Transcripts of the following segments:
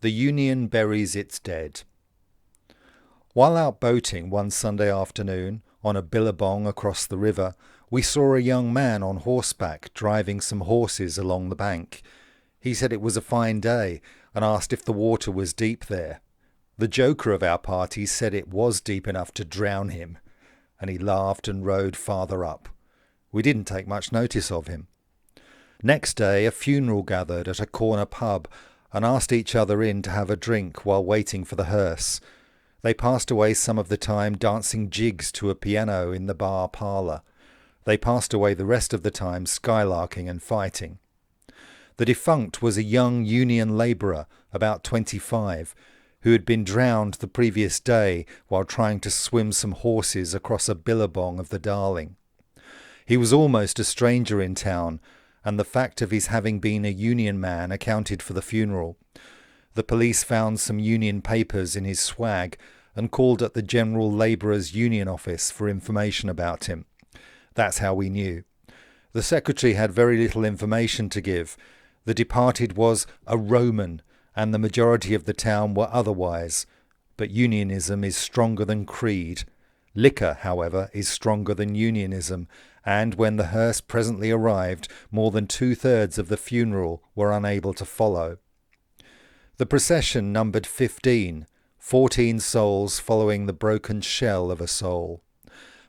The Union buries its dead. While out boating one Sunday afternoon on a billabong across the river, we saw a young man on horseback driving some horses along the bank. He said it was a fine day and asked if the water was deep there. The joker of our party said it was deep enough to drown him, and he laughed and rode farther up. We didn't take much notice of him. Next day a funeral gathered at a corner pub and asked each other in to have a drink while waiting for the hearse. They passed away some of the time dancing jigs to a piano in the bar parlour. They passed away the rest of the time skylarking and fighting. The defunct was a young union labourer, about 25, who had been drowned the previous day while trying to swim some horses across a billabong of the Darling. He was almost a stranger in town, and the fact of his having been a union man accounted for the funeral. The police found some union papers in his swag and called at the General Labourers' Union office for information about him. That's how we knew. The secretary had very little information to give. The departed was a Roman, and the majority of the town were otherwise. But unionism is stronger than creed. Liquor, however, is stronger than unionism, and when the hearse presently arrived, more than 2/3 of the funeral were unable to follow. The procession numbered 15, 14 souls following the broken shell of a soul.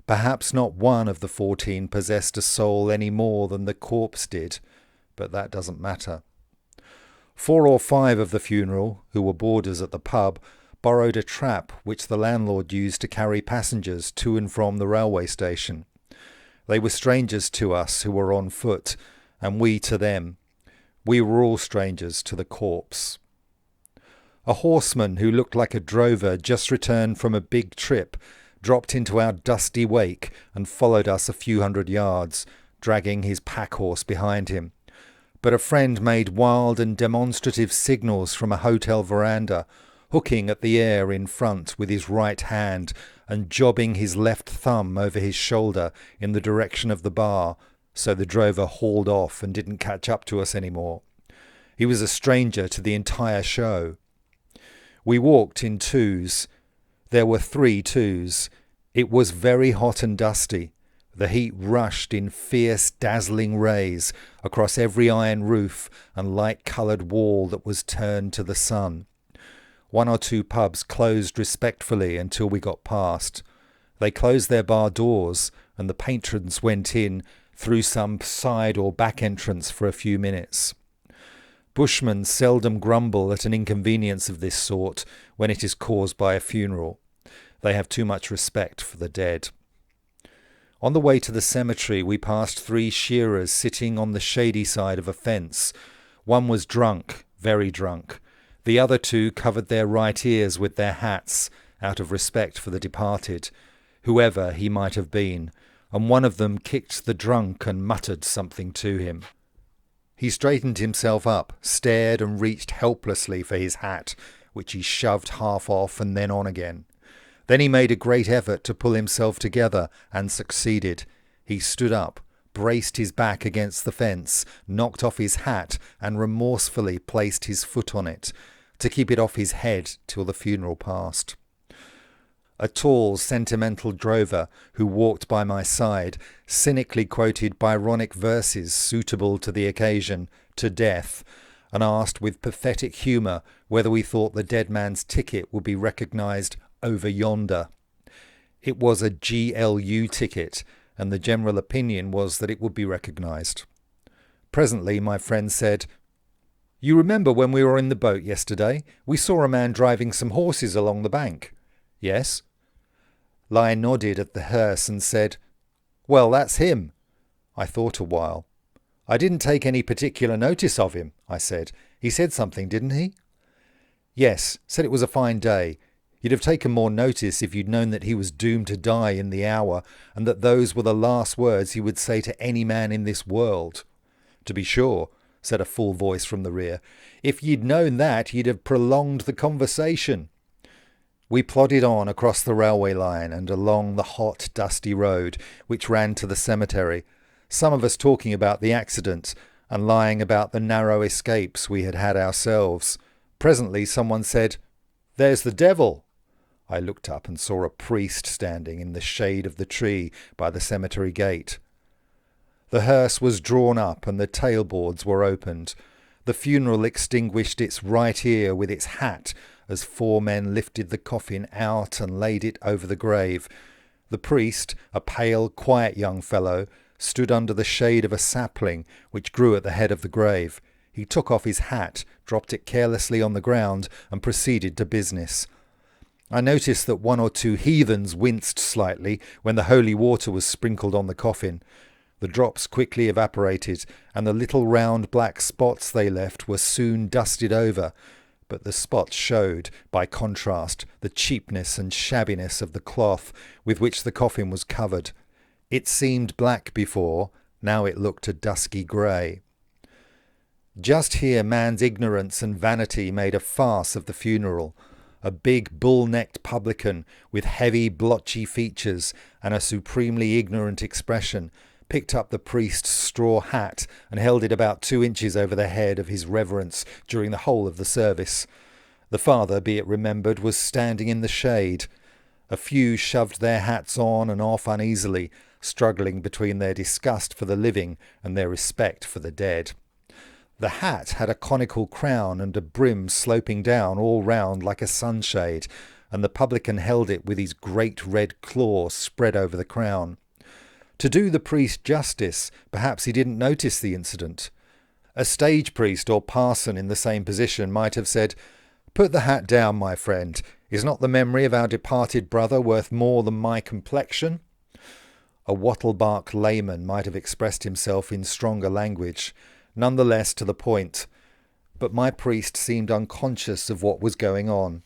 Perhaps not one of the 14 possessed a soul any more than the corpse did, but that doesn't matter. 4 or 5 of the funeral, who were boarders at the pub, borrowed a trap which the landlord used to carry passengers to and from the railway station. They were strangers to us who were on foot, and we to them. We were all strangers to the corpse. A horseman who looked like a drover just returned from a big trip dropped into our dusty wake and followed us a few hundred yards, dragging his pack-horse behind him. But a friend made wild and demonstrative signals from a hotel veranda, hooking at the air in front with his right hand and jobbing his left thumb over his shoulder in the direction of the bar, so the drover hauled off and didn't catch up to us anymore. He was a stranger to the entire show. We walked in twos. There were 3 twos. It was very hot and dusty. The heat rushed in fierce, dazzling rays across every iron roof and light-coloured wall that was turned to the sun. 1 or 2 pubs closed respectfully until we got past. They closed their bar doors, and the patrons went in through some side or back entrance for a few minutes. Bushmen seldom grumble at an inconvenience of this sort when it is caused by a funeral. They have too much respect for the dead. On the way to the cemetery we passed 3 shearers sitting on the shady side of a fence. One was drunk, very drunk. The other 2 covered their right ears with their hats, out of respect for the departed, whoever he might have been, and one of them kicked the drunk and muttered something to him. He straightened himself up, stared and reached helplessly for his hat, which he shoved half off and then on again. Then he made a great effort to pull himself together and succeeded. He stood up, braced his back against the fence, knocked off his hat and remorsefully placed his foot on it, to keep it off his head till the funeral passed. A tall, sentimental drover who walked by my side cynically quoted Byronic verses suitable to the occasion, to death, and asked with pathetic humour whether we thought the dead man's ticket would be recognised over yonder. It was a GLU ticket, and the general opinion was that it would be recognised. Presently my friend said, "You remember when we were in the boat yesterday? We saw a man driving some horses along the bank." "Yes." Lyon nodded at the hearse and said, "Well, that's him." I thought a while. "I didn't take any particular notice of him," I said. "He said something, didn't he?" "Yes, said it was a fine day. You'd have taken more notice if you'd known that he was doomed to die in the hour, and that those were the last words he would say to any man in this world." "To be sure," said a full voice from the rear. "If you'd known that, you'd have prolonged the conversation." We plodded on across the railway line and along the hot, dusty road which ran to the cemetery, some of us talking about the accident and lying about the narrow escapes we had had ourselves, Presently someone said, "There's the devil." I looked up and saw a priest standing in the shade of the tree by the cemetery gate. The hearse was drawn up and the tailboards were opened. The funeral extinguished its right ear with its hat as 4 men lifted the coffin out and laid it over the grave. The priest, a pale, quiet young fellow, stood under the shade of a sapling which grew at the head of the grave. He took off his hat, dropped it carelessly on the ground, and proceeded to business. I noticed that 1 or 2 heathens winced slightly when the holy water was sprinkled on the coffin. The drops quickly evaporated, and the little round black spots they left were soon dusted over, but the spots showed, by contrast, the cheapness and shabbiness of the cloth with which the coffin was covered. It seemed black before, now it looked a dusky grey. Just here man's ignorance and vanity made a farce of the funeral. A big bull-necked publican with heavy blotchy features and a supremely ignorant expression picked up the priest's straw hat and held it about 2 inches over the head of his reverence during the whole of the service. The father, be it remembered, was standing in the shade. A few shoved their hats on and off uneasily, struggling between their disgust for the living and their respect for the dead. The hat had a conical crown and a brim sloping down all round like a sunshade, and the publican held it with his great red claw spread over the crown. To do the priest justice, perhaps he didn't notice the incident. A stage priest or parson in the same position might have said, "Put the hat down, my friend. Is not the memory of our departed brother worth more than my complexion?" A wattle-bark layman might have expressed himself in stronger language, none the less to the point, but my priest seemed unconscious of what was going on.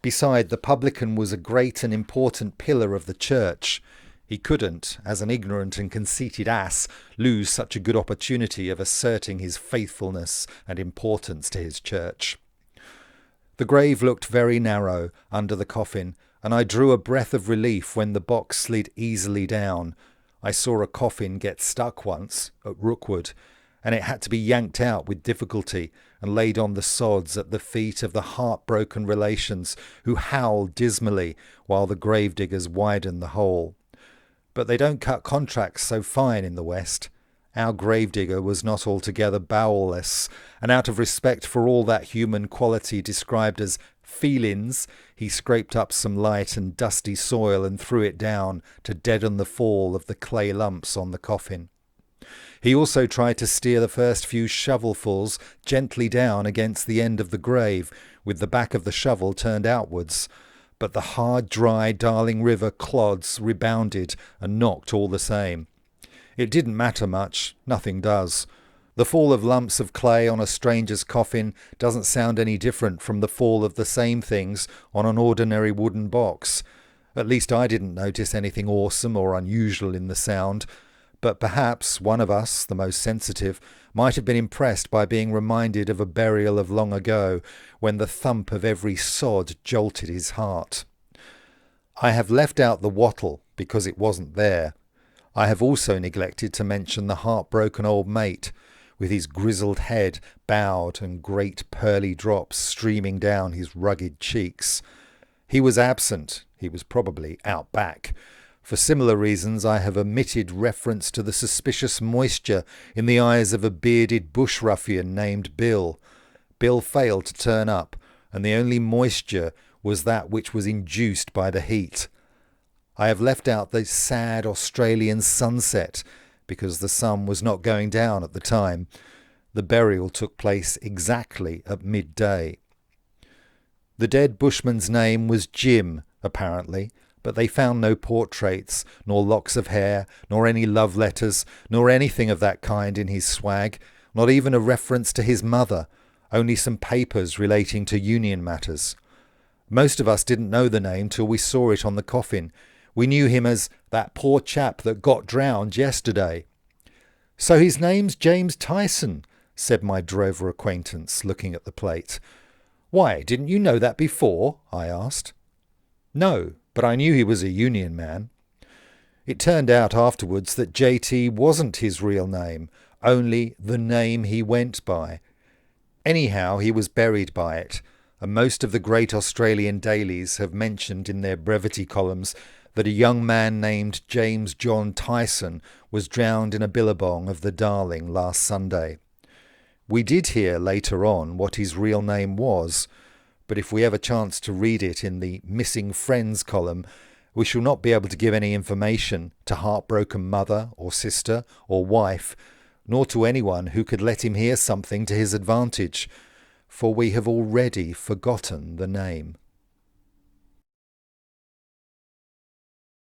Beside, the publican was a great and important pillar of the church. He couldn't, as an ignorant and conceited ass, lose such a good opportunity of asserting his faithfulness and importance to his church. The grave looked very narrow under the coffin, and I drew a breath of relief when the box slid easily down. I saw a coffin get stuck once at Rookwood, and it had to be yanked out with difficulty and laid on the sods at the feet of the heartbroken relations who howled dismally while the gravediggers widened the hole. But they don't cut contracts so fine in the West. Our gravedigger was not altogether bowelless, and out of respect for all that human quality described as feelings, he scraped up some light and dusty soil and threw it down to deaden the fall of the clay lumps on the coffin. He also tried to steer the first few shovelfuls gently down against the end of the grave, with the back of the shovel turned outwards, but the hard, dry Darling River clods rebounded and knocked all the same. It didn't matter much, nothing does. The fall of lumps of clay on a stranger's coffin doesn't sound any different from the fall of the same things on an ordinary wooden box. At least I didn't notice anything awesome or unusual in the sound, but perhaps one of us, the most sensitive, might have been impressed by being reminded of a burial of long ago, when the thump of every sod jolted his heart. I have left out the wattle because it wasn't there. I have also neglected to mention the heartbroken old mate, with his grizzled head bowed and great pearly drops streaming down his rugged cheeks. He was absent. He was probably out back. For similar reasons, I have omitted reference to the suspicious moisture in the eyes of a bearded bush ruffian named Bill. Bill failed to turn up, and the only moisture was that which was induced by the heat. I have left out the sad Australian sunset, because the sun was not going down at the time. The burial took place exactly at midday. The dead bushman's name was Jim, apparently, but they found no portraits, nor locks of hair, nor any love letters, nor anything of that kind in his swag, not even a reference to his mother, only some papers relating to union matters. Most of us didn't know the name till we saw it on the coffin. We knew him as that poor chap that got drowned yesterday. "So his name's James Tyson," said my drover acquaintance, looking at the plate. "Why, didn't you know that before?" I asked. "No, but I knew he was a union man." It turned out afterwards that JT wasn't his real name, only the name he went by. Anyhow, he was buried by it, and most of the great Australian dailies have mentioned in their brevity columns that a young man named James John Tyson was drowned in a billabong of the Darling last Sunday. We did hear later on what his real name was, but if we have a chance to read it in the Missing Friends column, we shall not be able to give any information to heartbroken mother or sister or wife, nor to anyone who could let him hear something to his advantage, for we have already forgotten the name.